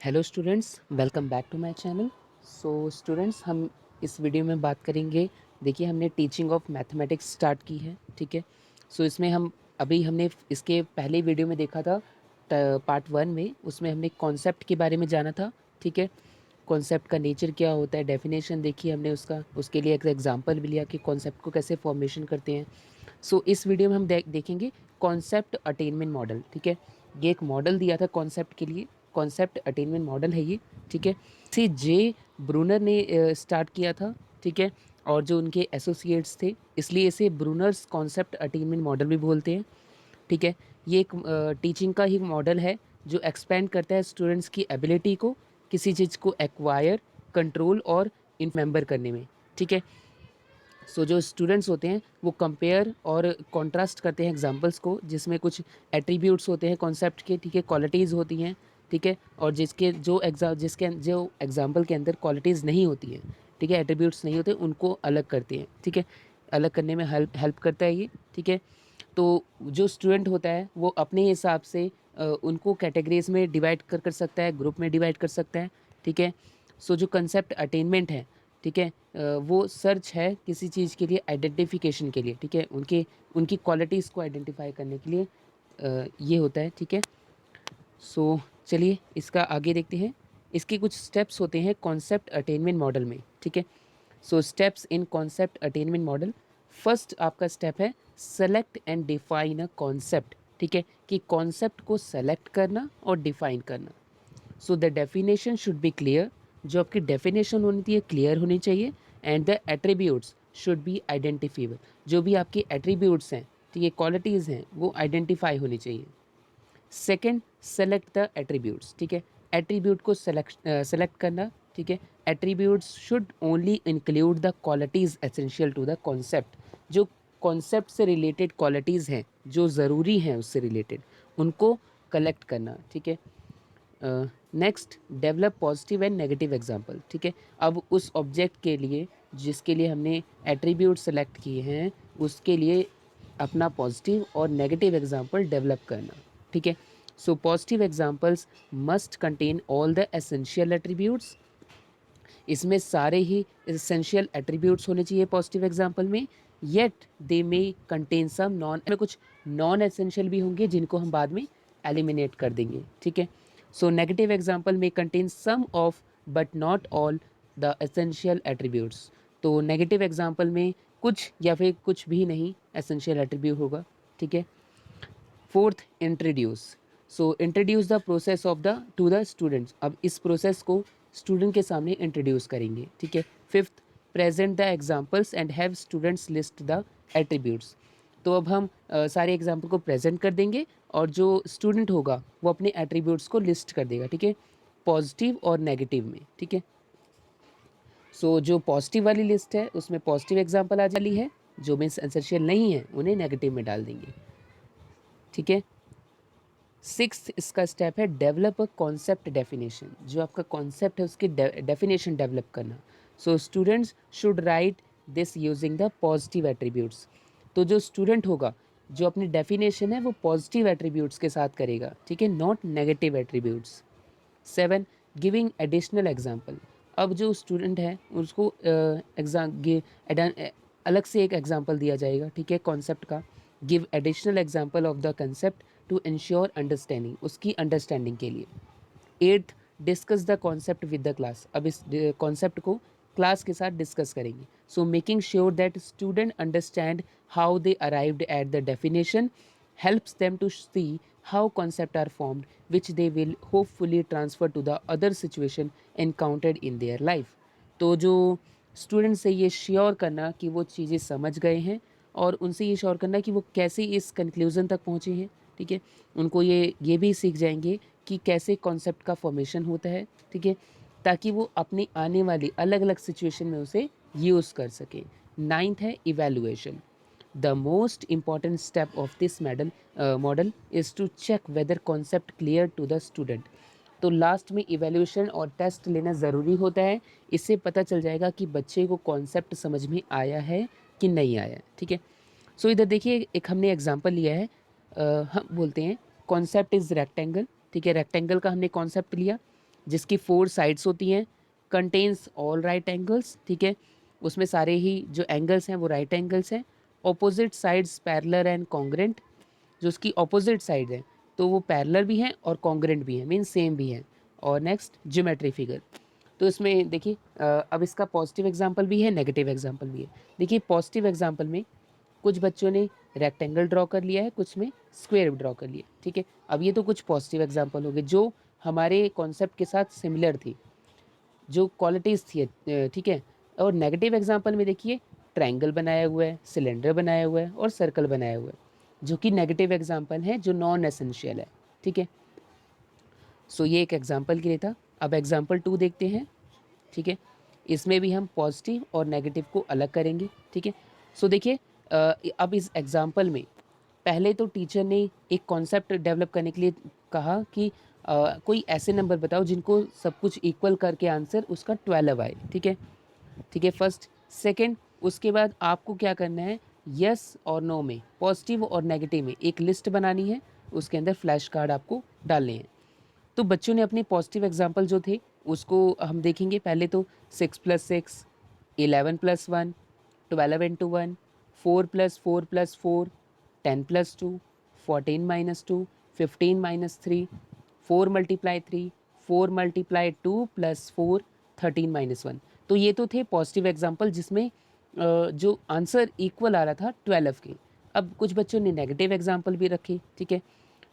Hello students, welcome back to my channel. So students, हम इस video में बात करेंगे। देखिए, हमने टीचिंग ऑफ मैथमेटिक्स स्टार्ट की है, ठीक है। सो इसमें हमने इसके पहले वीडियो में देखा था पार्ट 1 में। उसमें हमने कॉन्सेप्ट के बारे में जाना था, ठीक है। कॉन्सेप्ट का नेचर क्या होता है, डेफिनेशन देखी हमने उसका, उसके लिए एक एग्जांपल भी लिया कि कॉन्सेप्ट को कैसे फॉर्मेशन करते हैं। सो इस वीडियो में हम देखेंगे कॉन्सेप्ट अटेनमेंट मॉडल, ठीक है। ये एक मॉडल दिया था कॉन्सेप्ट के लिए, कॉन्सेप्ट अटेनमेंट मॉडल है ये, ठीक है। इसे जे ब्रूनर ने स्टार्ट किया था, ठीक है। और जो उनके एसोसिएट्स थे, इसलिए इसे ब्रूनर्स कॉन्सेप्ट अटेनमेंट मॉडल भी बोलते हैं, ठीक है। ये एक टीचिंग का ही मॉडल है जो एक्सपेंड करता है स्टूडेंट्स की एबिलिटी को किसी चीज़ को एक्वायर, कंट्रोल और इम्प्लीमेंट करने में, ठीक है। सो जो स्टूडेंट्स होते हैं वो कंपेयर और कॉन्ट्रास्ट करते हैं एग्जांपल्स को, जिसमें कुछ एट्रीब्यूट्स होते हैं कॉन्सेप्ट के, ठीक है, क्वालिटीज़ होती हैं, ठीक है। और जिसके जो एग्जांपल के अंदर क्वालिटीज़ नहीं होती हैं, ठीक है, एट्रीब्यूट्स नहीं होते, उनको अलग करते हैं, ठीक है। अलग करने में हेल्प करता है ये, ठीक है। तो जो स्टूडेंट होता है वो अपने हिसाब से उनको कैटेगरीज में डिवाइड कर सकता है, ग्रुप में डिवाइड कर सकता है, ठीक है। सो जो कंसेप्ट अटेनमेंट है, ठीक है, वो सर्च है किसी चीज़ के लिए, आइडेंटिफिकेशन के लिए, ठीक है, उनकी क्वालिटीज़ को आइडेंटिफाई करने के लिए ये होता है, ठीक है। सो चलिए इसका आगे देखते हैं। इसके कुछ स्टेप्स होते हैं कॉन्सेप्ट अटेनमेंट मॉडल में, ठीक है। So steps in concept attainment model. First आपका स्टेप है select and define a concept, ठीक है, कि कॉन्सेप्ट को सेलेक्ट करना और डिफाइन करना। So the definition should be clear, जो आपकी डेफिनेशन होनी चाहिए क्लियर होनी चाहिए। And the attributes should be identifiable, जो भी आपके एट्रीब्यूट्स हैं, ठीक है, क्वालिटीज़ हैं, वो आइडेंटिफाई होनी चाहिए। सेकेंड, सेलेक्ट द एट्रीब्यूट्स, ठीक है। एट्रीब्यूट को सेलेक्ट करना, ठीक है। Attributes should only include the qualities essential to the concept, जो कॉन्सेप्ट से रिलेटेड क्वालिटीज़ हैं, जो ज़रूरी हैं उससे रिलेटेड, उनको कलेक्ट करना, ठीक है। Next, develop positive and negative example, ठीक है। अब उस ऑब्जेक्ट के लिए जिसके लिए हमने एट्रीब्यूट सेलेक्ट किए हैं, उसके लिए अपना पॉजिटिव और नेगेटिव एग्जांपल डेवलप करना, ठीक है। So positive examples must contain all the essential attributes, इसमें सारे ही एसेंशियल एट्रीब्यूट्स होने चाहिए पॉजिटिव एग्जांपल में। Yet they may contain some non, में कुछ नॉन एसेंशियल भी होंगे जिनको हम बाद में एलिमिनेट कर देंगे, ठीक है। सो नेगेटिव एग्जांपल में contain some of but not all the essential attributes. तो नेगेटिव एग्जांपल में कुछ या फिर कुछ भी नहीं एसेंशियल एट्रीब्यूट होगा, ठीक है। Fourth, introduce. So introduce the process of the two the students, अब इस प्रोसेस को स्टूडेंट के सामने इंट्रोड्यूस करेंगे, ठीक है। Fifth, present the examples and have students list the attributes. तो अब हम सारे एग्जाम्पल को प्रेजेंट कर देंगे और जो स्टूडेंट होगा वो अपने एट्रीब्यूट्स को लिस्ट कर देगा, ठीक है, पॉजिटिव और नेगेटिव में, ठीक है। सो जो पॉजिटिव वाली लिस्ट है उसमें पॉजिटिव एग्जाम्पल आ जाली है, जो मीन्स एसेंशियल नहीं है उन्हें नेगेटिव में डाल देंगे, ठीक है। सिक्स्थ इसका स्टेप है डेवलप अ कॉन्सेप्ट डेफिनेशन, जो आपका कॉन्सेप्ट है उसकी डेफिनेशन डेवलप करना। So students should write this using the positive attributes. तो जो स्टूडेंट होगा जो अपनी डेफिनेशन है वो पॉजिटिव एट्रीब्यूट्स के साथ करेगा, ठीक है, not negative attributes. Seven, giving additional example. अब जो स्टूडेंट है उसको अलग से एक एग्जाम्पल दिया जाएगा, ठीक है, कॉन्सेप्ट का। Give additional example of the concept to ensure understanding, उसकी अंडरस्टैंडिंग के लिए। Eighth, discuss the concept with the class. अब इस कॉन्सेप्ट को क्लास के साथ डिस्कस करेंगे। So making sure that student understand how they arrived at the definition helps them to see how concepts are formed, which they will hopefully transfer to the other situation encountered in their life. तो जो student से ये sure करना कि वो चीज़ें समझ गए हैं और उनसे ये श्योर करना कि वो कैसे इस कंक्लूज़न तक पहुँचे हैं, ठीक है। उनको ये भी सीख जाएंगे कि कैसे कॉन्सेप्ट का फॉर्मेशन होता है, ठीक है, ताकि वो अपनी आने वाली अलग अलग सिचुएशन में उसे यूज़ कर सकें। नाइन्थ है evaluation. The most important step of this model is to check whether concept clear to the student. तो लास्ट में इवेल्यूशन और टेस्ट लेना ज़रूरी होता है, इससे पता चल जाएगा कि बच्चे को कॉन्सेप्ट समझ में आया है कि नहीं आया है, ठीक है। सो इधर देखिए एक हमने एग्जांपल लिया है, हम बोलते हैं कॉन्सेप्ट इज़ रेक्टेंगल, ठीक है, रेक्टेंगल का हमने कॉन्सेप्ट लिया। जिसकी 4 साइड्स होती हैं, कंटेन्स ऑल राइट एंगल्स, ठीक है, उसमें सारे ही जो एंगल्स हैं वो राइट एंगल्स हैं, opposite sides parallel and congruent, जो उसकी ऑपोजिट साइड है तो वो पैरेलल भी हैं और कॉन्ग्रेंट भी हैं, मीन सेम भी हैं। और नेक्स्ट ज्योमेट्री फिगर, तो इसमें देखिए अब इसका पॉजिटिव एग्जांपल भी है, नेगेटिव एग्जांपल भी है। देखिए पॉजिटिव एग्जांपल में कुछ बच्चों ने रेक्टेंगल ड्रॉ कर लिया है, कुछ में स्क्वायर ड्रॉ कर लिया, ठीक है। अब ये तो कुछ पॉजिटिव एग्जांपल हो गए जो हमारे कॉन्सेप्ट के साथ सिमिलर थी, जो क्वालिटीज़ थी, ठीक है। और नेगेटिव एग्जांपल में देखिए ट्रायंगल बनाया हुआ है, सिलेंडर बनाया हुआ है और सर्कल बनाया हुआ है, जो कि नेगेटिव एग्जांपल है, जो नॉन एसेंशियल है, ठीक है। सो ये एक एग्जांपल के लिए था। अब एग्जांपल 2 देखते हैं, ठीक है। इसमें भी हम पॉजिटिव और नेगेटिव को अलग करेंगे, ठीक है। सो देखिए अब इस एग्जांपल में पहले तो टीचर ने एक कॉन्सेप्ट डेवलप करने के लिए कहा कि कोई ऐसे नंबर बताओ जिनको सब कुछ इक्वल करके आंसर उसका 12 आए, ठीक है, ठीक है, फर्स्ट। सेकंड, उसके बाद आपको क्या करना है, यस और नो में, पॉजिटिव और नेगेटिव में एक लिस्ट बनानी है, उसके अंदर फ्लैश कार्ड आपको डालने हैं। तो बच्चों ने अपने पॉजिटिव एग्जाम्पल जो थे उसको हम देखेंगे। पहले तो 6+6, 11+1, 12×1, 4+4+4, 10+2, 14-2, 15-3, 4×3, 4×2+4, 13-1। तो ये तो थे पॉजिटिव एग्जाम्पल जिसमें जो आंसर इक्वल आ रहा था 12 के। अब कुछ बच्चों ने नेगेटिव एग्जाम्पल भी रखे, ठीक है।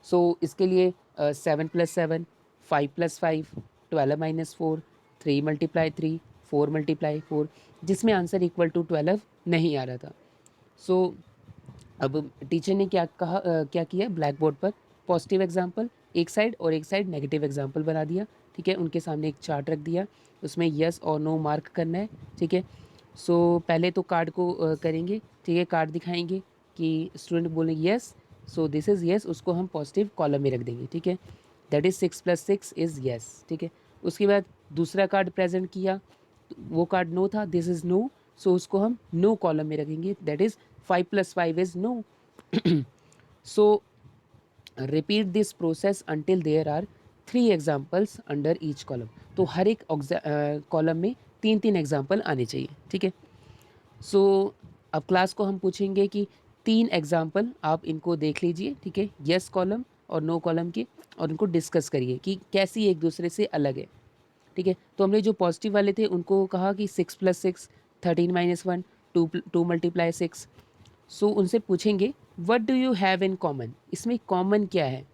सो इसके लिए 7+7, 5+5, 12-4, 3×3, 4×4, जिसमें आंसर इक्वल टू 12 नहीं आ रहा था। सो अब टीचर ने क्या किया, ब्लैक बोर्ड पर पॉजिटिव एग्जाम्पल एक साइड और एक साइड नेगेटिव एग्जाम्पल बना दिया, ठीक है। उनके सामने एक चार्ट रख दिया, उसमें यस और नो मार्क करना है, ठीक है। सो पहले तो कार्ड को करेंगे, ठीक है, कार्ड दिखाएंगे कि स्टूडेंट बोलेंगे yes, so this is yes, उसको हम पॉजिटिव कॉलम में रख देंगे, ठीक है। दैट इज़ 6+6 इज़ यस, ठीक है। उसके बाद दूसरा कार्ड प्रेजेंट किया, वो कार्ड नो था, दिस इज़ नो, सो उसको हम नो कॉलम में रखेंगे, that is 5+5 is no. So repeat this process until there are 3 examples under each column. तो हर एक कॉलम में 3-3 एग्जाम्पल आने चाहिए, ठीक है। सो अब क्लास को हम पूछेंगे कि 3 एग्जाम्पल आप इनको देख लीजिए, ठीक है, यस कॉलम और नो कॉलम के, और इनको डिस्कस करिए कि कैसी एक दूसरे से अलग है, ठीक है। तो हमने जो पॉजिटिव वाले थे उनको कहा कि 6+6, 13-1, 2×6। सो उनसे पूछेंगे what do you have in common, इसमें कॉमन क्या है,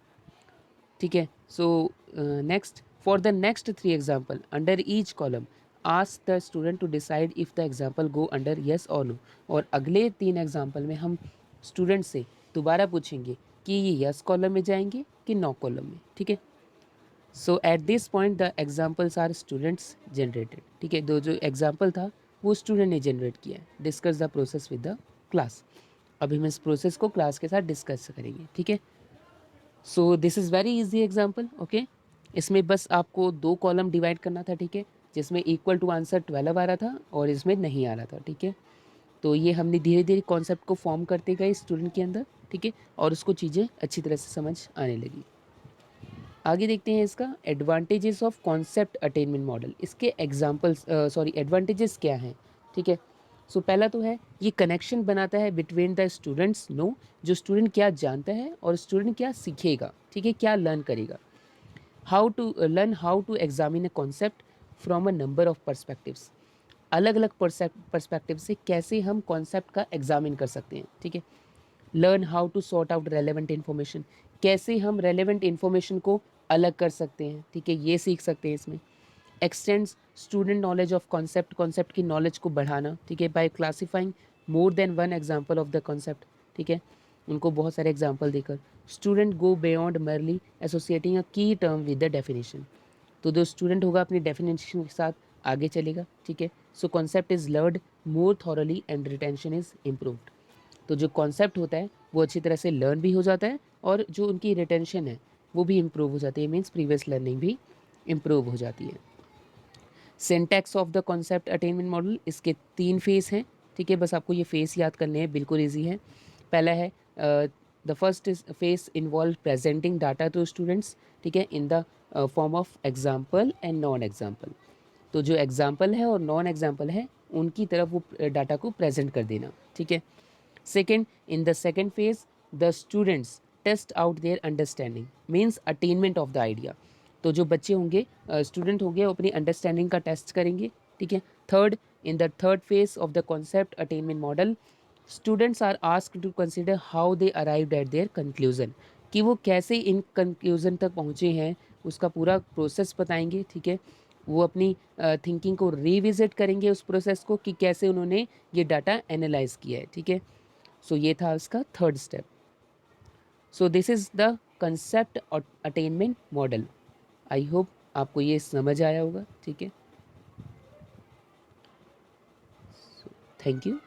ठीक है। So next, for the next 3 example under each column ask the student to decide if the example go under yes और नो। और अगले 3 एग्जाम्पल में हम स्टूडेंट से दोबारा पूछेंगे कि ये यस कॉलम में जाएंगे कि नो कॉलम में, ठीक है। So at this point the examples are students generated, ठीक है। दो जो एग्जाम्पल था वो स्टूडेंट ने जनरेट किया है। Discuss the process with the class, अभी हम इस प्रोसेस को क्लास के साथ डिस्कस करेंगे, ठीक है। So this is very easy example, okay. इसमें बस आपको 2 कॉलम डिवाइड करना था, ठीक है, जिसमें इक्वल टू आंसर 12 आ रहा था और इसमें नहीं आ रहा था, ठीक है। तो ये हमने धीरे धीरे कॉन्सेप्ट को फॉर्म करते गए स्टूडेंट के अंदर, ठीक है, और उसको चीज़ें अच्छी तरह से समझ आने लगी। आगे देखते हैं इसका advantages of concept attainment model. इसके एग्जाम्पल्स एडवांटेजेस क्या हैं, ठीक है। सो पहला तो है ये कनेक्शन बनाता है बिटवीन द स्टूडेंट्स, नो, जो स्टूडेंट क्या जानता है और स्टूडेंट क्या सीखेगा, ठीक है, क्या लर्न करेगा। How to learn how to examine a concept from a number of perspectives, अलग अलग परस्पेक्टिव से कैसे हम कॉन्सेप्ट का एग्जामिन कर सकते हैं, ठीक है। Learn how to sort out relevant information, कैसे हम रेलेवेंट इन्फॉर्मेशन को अलग कर सकते हैं, ठीक है, ये सीख सकते हैं इसमें। Extends student knowledge of concept, concept की नॉलेज को बढ़ाना, ठीक है, by classifying more than one example of the concept, ठीक है, उनको बहुत सारे एग्जाम्पल देकर। Student go beyond merely associating a key term with the definition, तो जो स्टूडेंट होगा अपनी डेफिनेशन के साथ आगे चलेगा, ठीक है। So concept is learned more thoroughly and retention is improved, तो जो कॉन्सेप्ट होता है वो अच्छी तरह से लर्न भी हो जाता है और जो उनकी रिटेंशन है वो भी इम्प्रूव हो जाती है, मीन्स प्रीवियस लर्निंग भी इम्प्रूव हो जाती है। Syntax of the concept attainment model, इसके 3 फेस हैं, ठीक है, बस आपको ये फेस याद करने हैं, बिल्कुल ईजी है। पहला है the first is phase involve presenting data to students, ठीक है, in the form of example and non example. तो जो एग्जाम्पल है और नॉन एग्जाम्पल है उनकी तरफ वो डाटा को प्रेजेंट कर देना, ठीक है। Second, in the second phase the students test out their understanding means attainment of the idea. तो जो बच्चे होंगे, स्टूडेंट होंगे, वो अपनी अंडरस्टैंडिंग का टेस्ट करेंगे, ठीक है। Third, in the third phase of the concept attainment model students are asked to consider how they arrived at their conclusion, कि वो कैसे इन कंक्लूजन तक पहुँचे हैं, उसका पूरा प्रोसेस बताएंगे, ठीक है। वो अपनी थिंकिंग को रिविजिट करेंगे उस प्रोसेस को कि कैसे उन्होंने ये डाटा एनालाइज किया है, ठीक है। सो ये था उसका third step. So this is the concept attainment model. I hope आपको ये समझ आया होगा, ठीक है। Thank you.